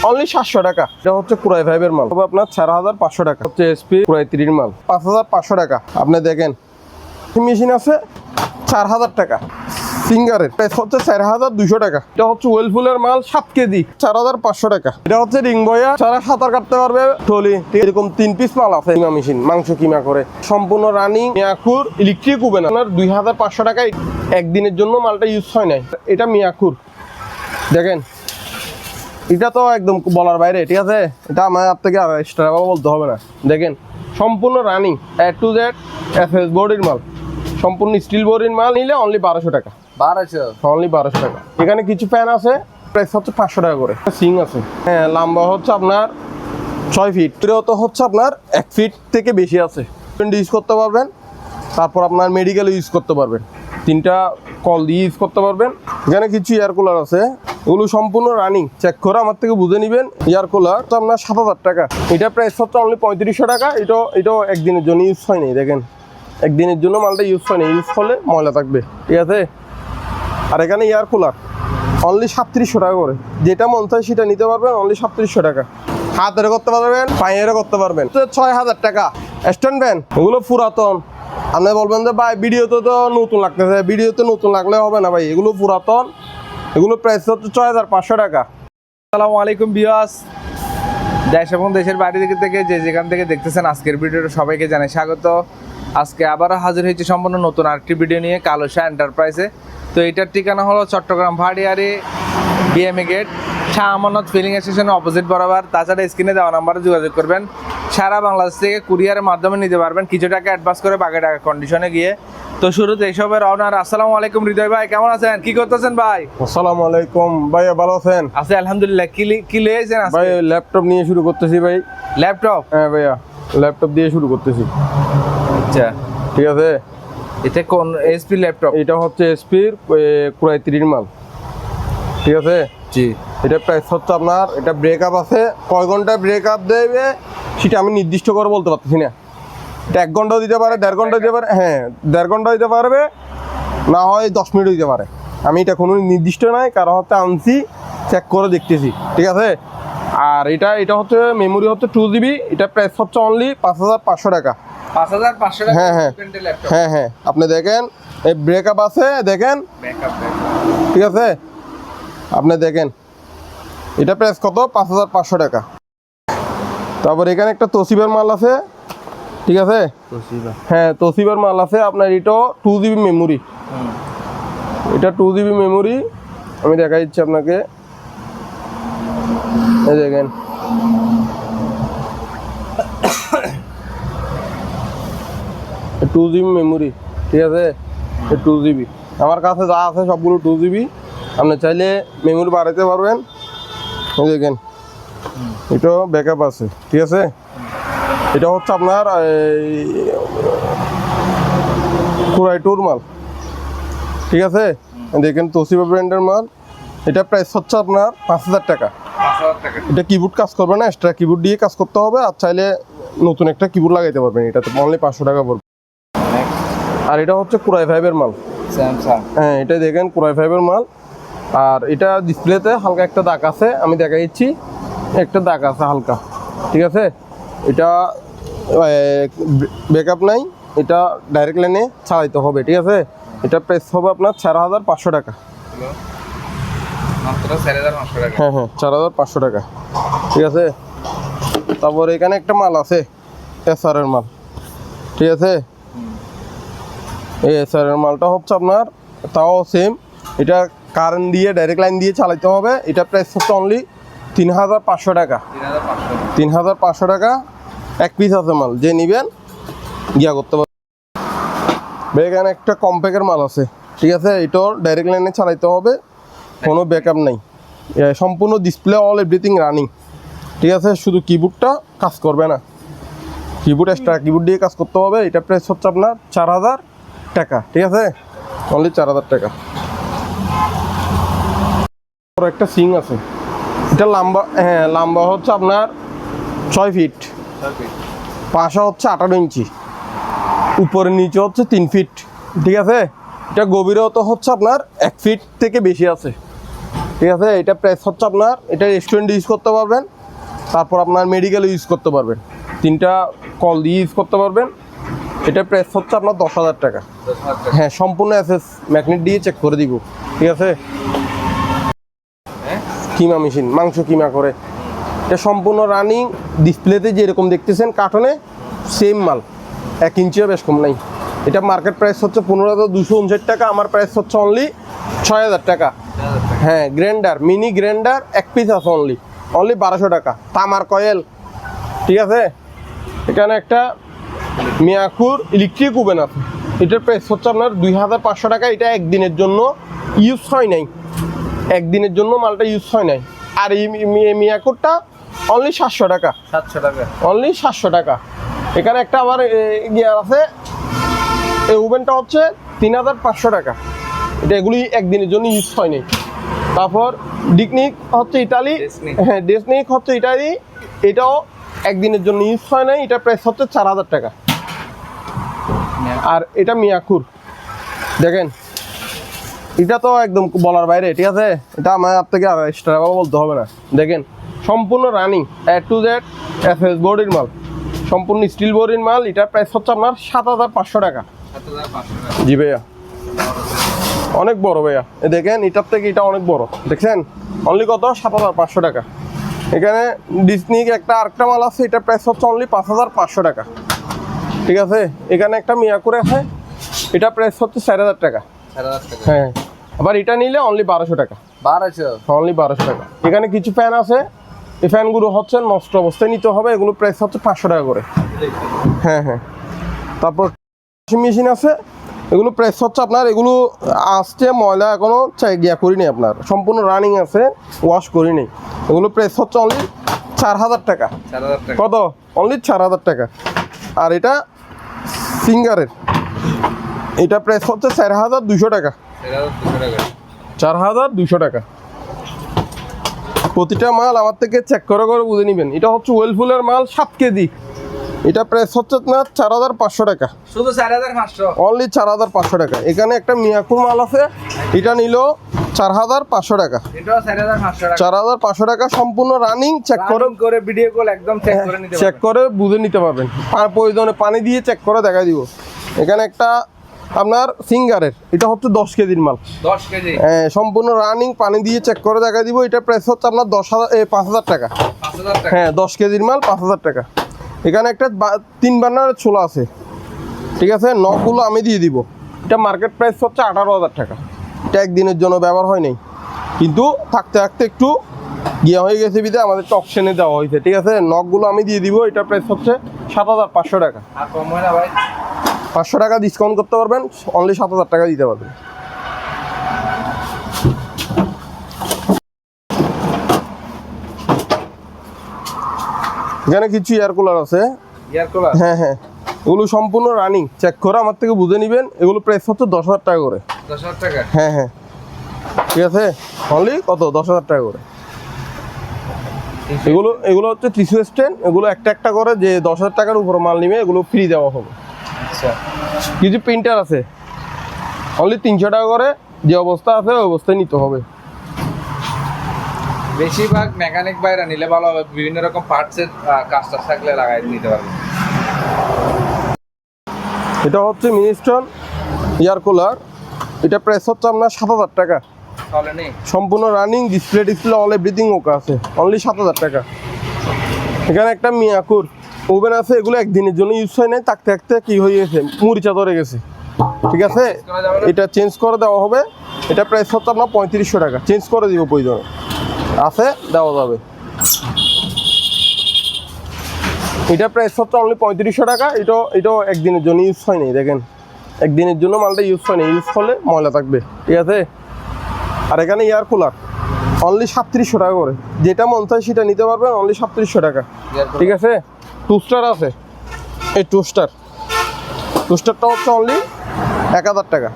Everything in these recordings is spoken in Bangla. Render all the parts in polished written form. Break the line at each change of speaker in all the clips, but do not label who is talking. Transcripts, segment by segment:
অনলি 700 টাকা। এটা হচ্ছে কুরাই 5 এর মাল, তবে আপনার 4500 টাকা। হচ্ছে এসপি কুরাই 3 মাল 5500 টাকা। আপনি দেখেন মেশিন আছে 4000 টাকা। সিঙ্গারের প্রাইস হচ্ছে 4200 টাকা। এটা হচ্ছে ওয়েলফুলের মাল 7 কেজি 4500 টাকা। এটা হচ্ছে রিং বয়া, যারা সাঁতার কাটতে পারবে টলি, এরকম 3 পিস মাল আছে। কিমা মেশিন মাংস কিমা করে সম্পূর্ণ রানিং মিয়াকুর ইলেকট্রিক ওভেন। আপনার 2500 টাকায় একদিনের জন্য মালটা ইউজ হয় নাই। এটা মিয়াকুর দেখেন, এটা তো একদম বলার বাইরে, ঠিক আছে। এটা আমার থেকে আর এক্সট্রা বলতে হবে না। দেখেন সম্পূর্ণ running A to Z FS বডির মাল, সম্পূর্ণ স্টিল বডির মাল নিলে অনলি 1200 টাকা।
1200
অনলি 1200 টাকা। এখানে কিছু ফ্যান আছে, প্রাইস হচ্ছে 500 টাকা করে। সিং আছে, হ্যাঁ, লম্বা হচ্ছে আপনার 6 ফিট, তো হচ্ছে আপনার 1 ফিট থেকে বেশি আছে। ইউজ করতে পারবেন, তারপর আপনার মেডিকেলে ইউজ করতে পারবেন, 3টা কল দিয়ে ইউজ করতে পারবেন। এখানে কিছু এয়ার কুলার আছে, এগুলো সম্পূর্ণ রানিং, চেক করে আমার থেকে বুঝে নেবেন। এয়ার কুলার তো আপনার 7000 টাকা। এটা প্রাইস হচ্ছে অনলি 3500 টাকা। এটাও একদিনের জন্য ইউজ হয়নি। দেখেন একদিনের জন্য মালটা ইউজ হয়নি, ইউজ করলে ময়লা থাকবে, ঠিক আছে। আর এখানে এয়ার কুলার অনলি 3700 টাকা করে। যেটা মন চায় সেটা নিতে পারবেন, অনলি 3700 টাকা। হাতের করতে পারবেন, পায়েরও করতে পারবেন। 6000 টাকা। স্ট্যান্ড ফ্যান ওগুলো পুরাতন। আপনি বলবেন যে ভাই ভিডিওতে তো নতুন লাগতেছে, ভিডিওতে নতুন লাগলে হবে না ভাই, এগুলো পুরাতন। এগুলো প্রাইস হচ্ছে 6500 টাকা।
আসসালামু আলাইকুম ভিউয়ার্স, দেশ এবং দেশের বাইরে থেকে যে যেখান থেকে দেখতেছেন আজকের ভিডিওটা সবাইকে জানাই স্বাগত। আজকে আবারও হাজির হয়েছে সম্পূর্ণ নতুন আরেকটি ভিডিও নিয়ে কালো শাহ এন্টারপ্রাইজে। তো এটার ঠিকানা হলো Chittagong Bhatiary BMA gate, Shah Amanat feeling স্টেশনের অপোজিট বরাবর। তাছাড়া স্ক্রিনে দেওয়া নাম্বারে যোগাযোগ করবেন। সারা বাংলাদেশ থেকে কুরিয়ারের মাধ্যমে নিতে পারবেন, কিছু টাকা অ্যাডভান্স করে বাকি টাকা কন্ডিশনে গিয়ে। তো শুরুতে এইসবের অনার আসসালামু আলাইকুম হৃদয় ভাই, কেমন আছেন, কি করতেছেন ভাই?
আসসালামু আলাইকুম ভাইয়া, ভালো আছেন?
আছি আলহামদুলিল্লাহ। কি লিয়েছেন
ভাই? ল্যাপটপ নিয়ে শুরু করতেছি ভাই।
ল্যাপটপ?
হ্যাঁ ভাইয়া, ল্যাপটপ দিয়ে শুরু করতেছি।
আচ্ছা
ঠিক আছে।
এটা কোন এসপি ল্যাপটপ?
এটা হচ্ছে এসপির কুরাই 3 মাল, ঠিক আছে।
জি।
এটা প্রাইস হচ্ছে আপনার, এটা ব্রেকআপ আছে, কয় ঘন্টা ব্রেকআপ দেবে সেটা আমি নির্দিষ্ট করে বলতে পারতেছি না। এটা 1 ঘন্টাও দিতে পারে, 1.5 ঘন্টা দিতে পারে, হ্যাঁ 1.5 ঘন্টা দিতে পারবে, না হয় 10 মিনিটও দিতে পারে। আমি এটা কোনো নির্দিষ্ট নাই, কারণ হচ্ছে আনছি, চেক করে দেখতেছি, ঠিক আছে। আর এটা হচ্ছে মেমোরি হচ্ছে 2 GB। এটা প্রাইস হচ্ছে অনলি 5500 টাকা।
5500 টাকা?
হ্যাঁ হ্যাঁ হ্যাঁ হ্যাঁ, আপনি দেখেন এই ব্রেকআপ আছে, দেখেন, ঠিক আছে। আপনি দেখেন এটা প্রাইস কত, 5500 টাকা। তারপর এখানে একটা তোশিবার মাল আছে, ঠিক আছে। হ্যাঁ তোশিবার মাল আছে আপনার। এটাও 2 GB মেমোরি। এটা 2 GB মেমোরি, আমি দেখা দিচ্ছি আপনাকে, এই দেখেন। টু জিবি মেমোরি, ঠিক আছে। 2 GB আমার কাছে যা আছে সবগুলো 2 GB। আপনি চাইলে মেমোরি বাড়াতে পারবেন, দেখেন। এটাও ব্যাকআপ আছে, ঠিক আছে। এটা হচ্ছে আপনার কুরাই 2 মাল, ঠিক আছে। দেখেন তোশিবা ব্র্যান্ডের মাল। এটা প্রাইস হচ্ছে আপনার 5000 টাকা। এটা কিবোর্ড কাজ করবে না, এক্সট্রা কিবোর্ড দিয়ে কাজ করতে হবে। আর চাইলে নতুন একটা কিবোর্ড লাগাইতে পারবেন, এটাতে অনলি 500 টাকা পড়বে। আর এটা হচ্ছে কুরাই 5 এর মাল,
স্যামসাং।
হ্যাঁ এটা দেখেন কুরাই 5 এর মাল। আর এটা ডিসপ্লেতে হালকা একটা দাগ আছে, আমি দেখাই দিচ্ছি, একটা দাগ আছে হালকা, ঠিক আছে। এটা ব্যাকআপ নাই, এটা ডাইরেক্ট লাইনে চালাইতে হবে, ঠিক আছে। এটা প্রাইস হবে আপনার 4500 টাকা।
মাত্র 4500 টাকা?
হ্যাঁ হ্যাঁ 4500 টাকা, ঠিক আছে। তারপর এখানে একটা মাল আছে এসআর এর মাল, ঠিক আছে। এই এসআর এর মালটা হচ্ছে আপনার তাও সেম, এটা কারেন্ট দিয়ে ডাইরেক্ট লাইন দিয়ে চালাইতে হবে। এটা প্রাইস হচ্ছে অনলি 3500 টাকা। 3500 টাকা। 1 পিস আছে মাল, যে নিবেন গিয়া করতে পারবেন। এখানে একটা কম্প্যাক্টের মাল আছে, ঠিক আছে। এটাও ডাইরেক্ট লাইনে চালাইতে হবে, কোনো ব্যাকআপ নাই, সম্পূর্ণ ডিসপ্লে অল এভরিথিং রানিং, ঠিক আছে। শুধু কিবোর্ডটা কাজ করবে না, কিবোর্ড এক্সট্রা কিবোর্ড দিয়ে কাজ করতে হবে। এটা প্রাইস হচ্ছে আপনার 4000 টাকা, ঠিক আছে। অনলি 4000 টাকা। একটা সিং আছে, এটা লম্বা, হ্যাঁ লম্বা হচ্ছে আপনার 6 ফিট, পাশা হচ্ছে 18 ইঞ্চি, উপরে নিচে হচ্ছে 3 ফিট, ঠিক আছে। এটা গভীরতা হচ্ছে আপনার 1 ফিট থেকে বেশি আছে, ঠিক আছে। এটা প্রাইস হচ্ছে আপনার, এটা রেস্টুরেন্টে ইউজ করতে পারবেন, তারপর আপনার মেডিকেলে ইউজ করতে পারবেন, 3টা কল দিয়ে ইউজ করতে পারবেন। এটা প্রাইস হচ্ছে আপনার 10,000 টাকা। হ্যাঁ, সম্পূর্ণ এসএস ম্যাগনেট দিয়ে চেক করে দিব। ঠিক আছে। কিমা মেশিন, মাংস কিমা করে, এটা সম্পূর্ণ রানিং। ডিসপ্লেতে যেরকম দেখতেছেন কার্টনে সেম মাল, 1 ইঞ্চিও বেশ কম নাই। এটা মার্কেট প্রাইস হচ্ছে 15,259 টাকা, আমার প্রাইস হচ্ছে অনলি 6,000 টাকা। হ্যাঁ, গ্রাইন্ডার, মিনি গ্রাইন্ডার 1 পিস আছে অনলি 1200 টাকা। তামার কয়েল। ঠিক আছে। এখানে একটা মিয়াকুর ইলেকট্রিক ওভেন আছে, এটার প্রাইস হচ্ছে আপনার 2,500 টাকা। এটা একদিনের জন্য ইউজ হয় নাই, একদিনের জন্য মালটা ইউজ হয় নাই। আর এই মিয়াকুরটা অনলি 700 টাকা,
700 টাকা,
অনলি 700 টাকা। এখানে একটা আমার গিয়ার আছে, এই ওভেনটা হচ্ছে 3,500 টাকা। এটা এগুলি একদিনের জন্য ইউজ হয় নাই। তারপর ডিকনিক হচ্ছে ইটালি, হ্যাঁ ডেসনিক হচ্ছে ইটালি, এটাও একদিনের জন্য ইউজ হয় নাই। এটা প্রাইস হচ্ছে 4,000 টাকা। আর এটা মিয়াকুর দেখেন, এটা তো একদম বলার বাইরে। ঠিক আছে, এটা আমার থেকে আর এক্সট্রা বলতে হবে না। দেখেন সম্পূর্ণ running A to Z FS বডির মাল, সম্পূর্ণ স্টিল বডির মাল। এটার প্রাইস হচ্ছে আপনার 7,500 টাকা।
7,500 টাকা।
জি ভাইয়া, অনেক বড় ভাইয়া। দেখেন এটার থেকে এটা অনেক বড়, দেখছেন। অনলি কত? 7,500 টাকা। এখানে ডিসনিক একটা আরেকটা মাল আছে, এটার প্রাইস হচ্ছে অনলি 5,500 টাকা। ঠিক আছে। এখানে একটা মিয়াকুর আছে, এটা প্রাইস হচ্ছে 4,000 টাকা।
4,000 টাকা।
হ্যাঁ, আবার এটা নিলে অনলি 1,200 টাকা।
1200,
অনলি 1,200 টাকা। এখানে কিছু ফ্যান আছে, এই ফ্যানগুলো হচ্ছে নষ্ট অবস্থায় নিতে হবে, এগুলো প্রাইস হচ্ছে 500 টাকা করে। হ্যাঁ হ্যাঁ। তারপর ওয়াশিং মেশিন আছে, এগুলো প্রাইস হচ্ছে আপনার, এগুলো আসছে ময়লা এখনো গিয়া করিনি, আপনার সম্পূর্ণ রানিং আছে, ওয়াশ করিনি। এগুলো প্রাইস হচ্ছে অনলি 4,000 টাকা।
4,000 টাকা।
কত? অনলি 4,000 টাকা। আর এটা সিঙ্গারের, এটা প্রাইস হচ্ছে 4,200 টাকা।
4,200 টাকা।
4,200 টাকা। প্রতিটা মাল আমার থেকে চেক করে করে বুঝে নেবেন। এটা হচ্ছে ওয়েলফুলের মাল, 7 কেজি। এটা প্রাইস হচ্ছে আপনার 4,500 টাকা।
শুধু 4,500?
অনলি 4,500 টাকা। এখানে একটা মিয়াকুর মাল আছে, এটা নিল 4,500 টাকা।
এটাও 4,500 টাকা।
4,500 টাকা, সম্পূর্ণ রানিং। চেক
করে ভিডিও কল একদম চেক করে নিতে
চেক করে বুঝে নিতে পারবেন। প্রয়োজনে পানি দিয়ে চেক করে দেখা দিব। এখানে একটা আপনার সিঙ্গারের, এটা হচ্ছে 10 কেজির মাল,
10 কেজি।
সম্পূর্ণ রানিং, পানি দিয়ে চেক করে দেখা দিব। এটা প্রাইস হচ্ছে আপনার 5,000 টাকা।
5,000 টাকা।
হ্যাঁ, 10 কেজির মাল 5,000 টাকা। এখানে একটা 3 বার্নারের ছোলা আছে। ঠিক আছে, নখগুলো আমি দিয়ে দিব। এটা মার্কেট প্রাইস হচ্ছে 18,000 টাকা। এটা একদিনের জন্য ব্যবহার হয় নাই, কিন্তু থাকতে থাকতে একটু গিয়া হয়ে গেছে বিধে আমাদের অপশনে দেওয়া হয়েছে। ঠিক আছে, নখগুলো আমি দিয়ে দিব। এটা প্রাইস হচ্ছে 7,500 টাকা।
আর কম হয় না ভাই?
500 টাকা ডিসকাউন্ট করতে পারবেন, অনলি 7,000 টাকা দিতে পারবেন। এখানে কিছু এয়ার কুলার আছে।
Air cooler?
হ্যাঁ হ্যাঁ, এগুলো সম্পূর্ণ রানিং, চেক করে আমার থেকে বুঝে নেবেন। এগুলো প্রাইস হচ্ছে 10,000 টাকা করে।
10,000 টাকা?
হ্যাঁ হ্যাঁ। ঠিক আছে, অনলি কত? 10,000 টাকা করে। এগুলো হচ্ছে টিস্যু স্ট্যান্ড, এগুলো একটা একটা করে যে 10,000 টাকার উপরে মাল নিবে এগুলো ফ্রি দেওয়া হবে।
আচ্ছা।
কিছু প্রিন্টার আছে, অনলি 300 টাকা করে, যে অবস্থা আছে ওই অবস্থায় নিতে হবে।
বেশিরভাগ মেকানিক বাইরা নিলে ভালো হবে, বিভিন্ন রকম পার্টসের কাজটা থাকলে লাগাই নিতে পারবে।
এটা হচ্ছে মিনিস্টন এয়ার কুলার, এটা প্রাইস হচ্ছে আপনার 7,000 টাকা।
তাহলে নেই?
সম্পূর্ণ running, display all everything okay আছে, অনলি 7,000 টাকা। এখানে একটা মিয়াকুর ওভেন আছে, এগুলো একদিনের জন্য ইউজ হয় নাই, থাকতে থাকতে কি হয়ে গেছে, মরিচা ধরে গেছে। ঠিক আছে, এটা চেঞ্জ করে দেওয়া হবে। এটা প্রাইস হচ্ছে আপনার 3,500 টাকা। চেঞ্জ করে দিব, প্রয়োজনে আছে দেওয়া যাবে। এটা প্রাইস হচ্ছে অনলি 3,500 টাকা। এটাও একদিনের জন্য ইউজ হয় নাই। দেখেন, একদিনের জন্য মালটা ইউজ হয় না, ইউজ হলে ময়লা থাকবে। ঠিক আছে। আর এখানে এয়ার কুলার অনলি 3,700 টাকা করে, যেটা মন চায় সেটা নিতে পারবেন, অনলি 3,700 টাকা। ঠিক আছে। টোস্টার আছে, এই টোস্টারটা হচ্ছে অনলি 1,000 টাকা।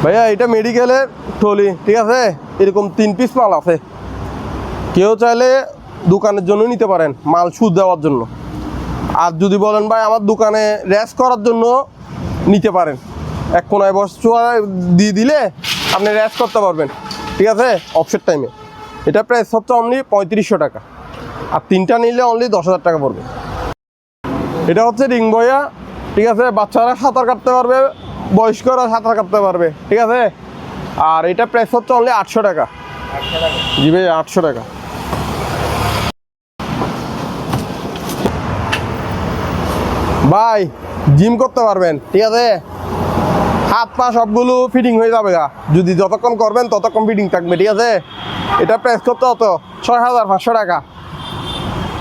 ভাইয়া এটা মেডিকেলের ট্রলি। ঠিক আছে, এরকম 3 পিস মাল আছে, কেউ চাইলে দোকানের জন্য নিতে পারেন, মাল সুদ দেওয়ার জন্য। আর যদি বলেন ভাই আমার দোকানে রেস্ট করার জন্য নিতে পারেন, এক কোনায় বসা দিয়ে দিলে আপনি রেস্ট করতে পারবেন, ঠিক আছে, অফসেট টাইমে। এটা প্রাইস হচ্ছে অনলি 3500 টাকা, আর 3টা নিলে অনলি 10,000 টাকা পড়বে। এটা হচ্ছে রিং বয়া, ঠিক আছে, বাচ্চারা সাঁতার কাটতে পারবে, বয়স্করা সাঁতার কাটতে পারবে, ঠিক আছে। আর এটা প্রাইস হচ্ছে অনলি 800 টাকা। জি ভাই, 800 টাকা। ভাই জিম করতে পারবেন, ঠিক আছে, হাত পা সবগুলো ফিটিং হয়ে যাবে গা, যদি যতক্ষণ করবেন ততক্ষণ ফিটিং থাকবে, ঠিক আছে। এটা প্রাইস করতে হতো 6500 টাকা।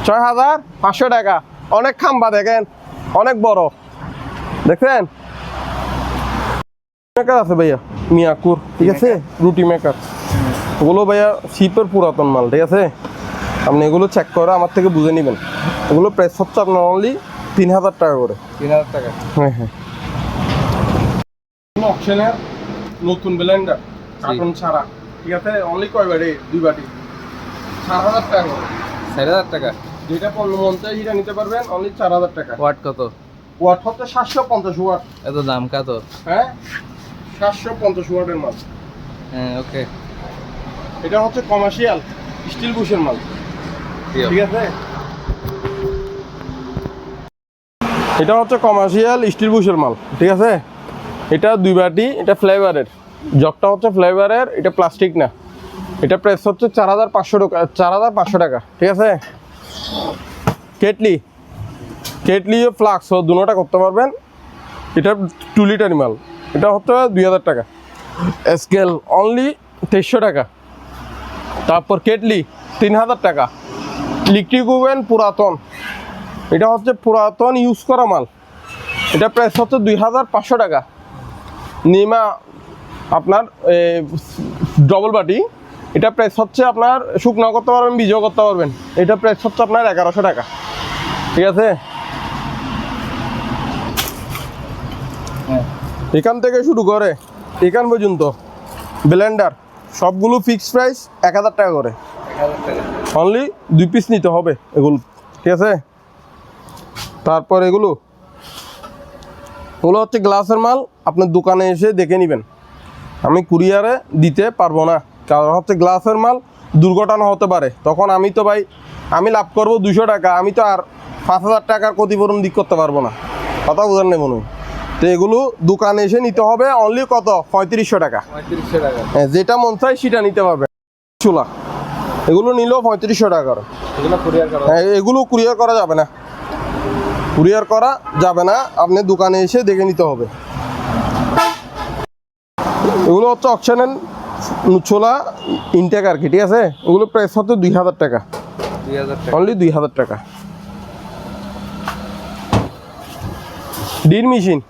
6500 টাকা। অনেক খাম্বা দেখেন, অনেক বড়, দেখছেন। মেকার আছে ভাইয়া, মিয়াকুর, ঠিক আছে, রুটি মেকার। ওগুলো ভাইয়া শিপের পুরাতন মাল, ঠিক আছে। আপনি এগুলো চেক করে আমার থেকে বুঝে নেবেন। এগুলো প্রাইস হচ্ছে আপনার অনলি 3000 টাকা করে।
3000 টাকা।
হ্যাঁ হ্যাঁ। অপশনের নতুন ব্লেন্ডার, কার্টুন ছাড়া, ঠিক আছে, অনলি কয় বাটি? 2 বাটি, 4000 টাকা করে।
4000 টাকা।
যেটা 15 মন চাই সেটা নিতে পারবেন অনলি 4000 টাকা।
ওয়াট কত?
ওয়াট হচ্ছে 750 ওয়াট।
এত দাম কত?
হ্যাঁ, 750 ওয়াটের মাল।
হ্যাঁ, ওকে।
এটা হচ্ছে কমার্শিয়াল স্টিল বুশের মাল, ঠিক আছে। এটা হচ্ছে কমার্শিয়াল স্টিল বুশের মাল, ঠিক আছে। এটা 2 বাটি, এটা ফ্লেভারের, জগটা হচ্ছে ফ্লেভারের, এটা প্লাস্টিক না। এটা প্রাইস হচ্ছে 4500 টাকা, 4500 টাকা, ঠিক আছে। কেটলি, কেটলি ও ফ্লাক্স ও দুটোটা করতে পারবেন। এটা 2 লিটার মাল, এটা হচ্ছে 2000 টাকা। স্কেল অনলি 2300 টাকা। তারপর কেটলি 3000 টাকা। ইলেকট্রিক ওভেন পুরাতন, এটা হচ্ছে পুরাতন ইউজ করা মাল, এটা প্রাইস হচ্ছে 2500 টাকা। নিমা আপনার ডবল বাটি, এটা প্রাইস হচ্ছে আপনার শুকনো করতে পারবেন, বীজও করতে পারবেন। এটা প্রাইস হচ্ছে আপনার 1100 টাকা, ঠিক আছে। এখান থেকে শুরু করে এখান পর্যন্ত ব্লেন্ডার সবগুলো ফিক্সড প্রাইস 1000 টাকা করে।
1000 টাকা।
অনলি 2 পিস নিতে হবে এগুলো, ঠিক আছে। তারপর এগুলো হচ্ছে গ্লাসের মাল, আপনার দোকানে এসে দেখে নেবেন। আমি কুরিয়ারে দিতে পারবো না, কারণ হচ্ছে গ্লাসের মাল দুর্ঘটনা হতে পারে, তখন আমি তো ভাই আমি লাভ করবো 200 টাকা, আমি তো আর 5000 টাকার ক্ষতিপূরণ দিক করতে পারবো না, কথা বুঝেন নেই মনে হয়। তো এগুলো দোকানে এসে নিতে হবে অনলি কত? 3500 টাকা।
3500 টাকা।
হ্যাঁ, যেটা মন চাই সেটা নিতে পারবে। চুলা এগুলো নিলেও 3500 টাকা করে।
এগুলো কুরিয়ার করা?
হ্যাঁ, এগুলো কুরিয়ার করা যাবে না, কুরিয়ার করা যাবে না, আপনি দোকানে এসে দেখে নিতে হবে। এগুলো হচ্ছে অকশনের ছোলা ইনটেক আর কি, ঠিক আছে। এগুলো প্রাইস হচ্ছে 2000 টাকা,
2000 টাকা।
অনলি 2000 টাকা। ডিল মেশিন,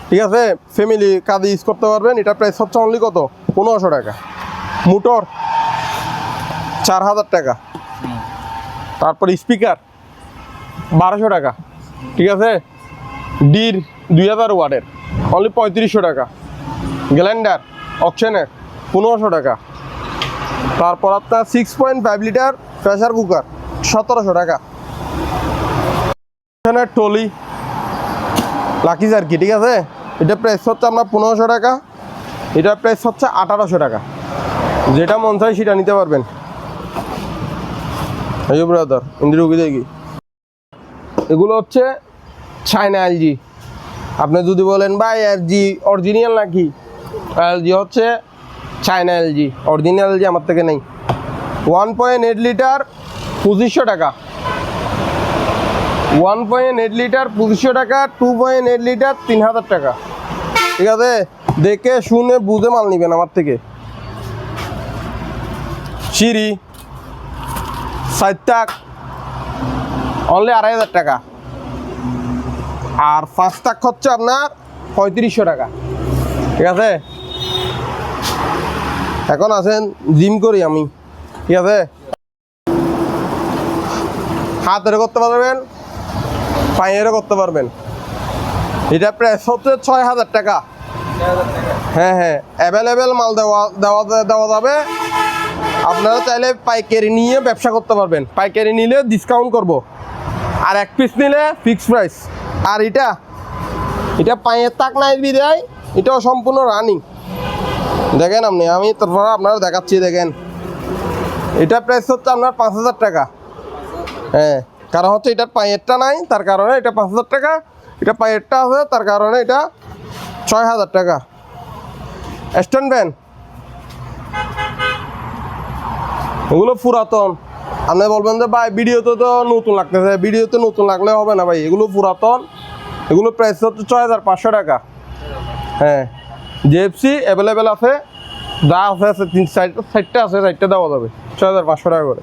ঠিক আছে, ফ্যামিলি কাজে ইউজ করতে পারবেন। এটা প্রাইস হচ্ছে অনলি কত? 1500 টাকা। মোটর 4000 টাকা। তারপর স্পিকার 1200 টাকা, ঠিক আছে। ডির 2000 ওয়াটের, অনলি 3500 টাকা। গ্যালেন্ডার অকশনের 1500 টাকা। তারপর আপনার 6.5 লিটার প্রেসার কুকার 1700 টাকা। অকশনের টলি লাকি জার্কি, ঠিক আছে, এটা প্রাইস হচ্ছে আপনার 1500 টাকা। এটা প্রাইস হচ্ছে 1800 টাকা। যেটা মন চাই সেটা নিতে পারবেন। এই ব্রাদার ইন্দ্রিয় দেখি, এগুলো হচ্ছে চায়না এলজি। আপনি যদি বলেন ভাই এলজি অরিজিনাল নাকি, এলজি হচ্ছে চায়না এলজি, অরিজিনাল এলজি আমার থেকে নেই। 1.8 লিটার 2500 টাকা। 1.8 লিটার 2500 টাকা। 2.8 লিটার 3000 টাকা, ঠিক আছে। দেখে শুনে বুঝে মাল নিবেন আমার থেকে। সিঁড়ি 60 টাকা, অনলি 2500 টাকা। আর 5 টাকা হচ্ছে আপনার 3500 টাকা, ঠিক আছে। এখন আছেন জিম করি আমি, ঠিক আছে। হাতেরও করতে পারবেন, পায়েরও করতে পারবেন। এটা প্রাইস হচ্ছে 6000 টাকা। হ্যাঁ হ্যাঁ, অ্যাভেলেবেল মাল দেওয়া যাবে। আপনারা চাইলে পাইকারি নিয়ে ব্যবসা করতে পারবেন, পাইকারি নিলে ডিসকাউন্ট করব। আর 1 পিস নিলে ফিক্সড প্রাইস। আর এটা পায়ের তাক নাই বিদায়, এটাও সম্পূর্ণ রানিং, দেখেন আপনি, আমি তারপর আপনারা দেখাচ্ছি। দেখেন এটা প্রাইস হচ্ছে আপনার 5,000 টাকা। হ্যাঁ, কারণ হচ্ছে এটার পায়েরটা নাই, তার কারণে এটা 5,000 টাকা। এটা পায়েরটা আছে, তার কারণে এটা 6,000 টাকা। স্ট্যান্ড ফ্যান এগুলো পুরাতন। আপনি বলবেন যে ভাই ভিডিওতে তো নতুন লাগতেছে, ভিডিওতে নতুন লাগলে হবে না ভাই, এগুলো পুরাতন। এগুলো প্রাইস হচ্ছে 6,500 টাকা। হ্যাঁ, জিএফসি অ্যাভেলেবেল আছে, যা আছে 3 সাইডটা আছে, সাইডটা দেওয়া যাবে 6,500 টাকা করে।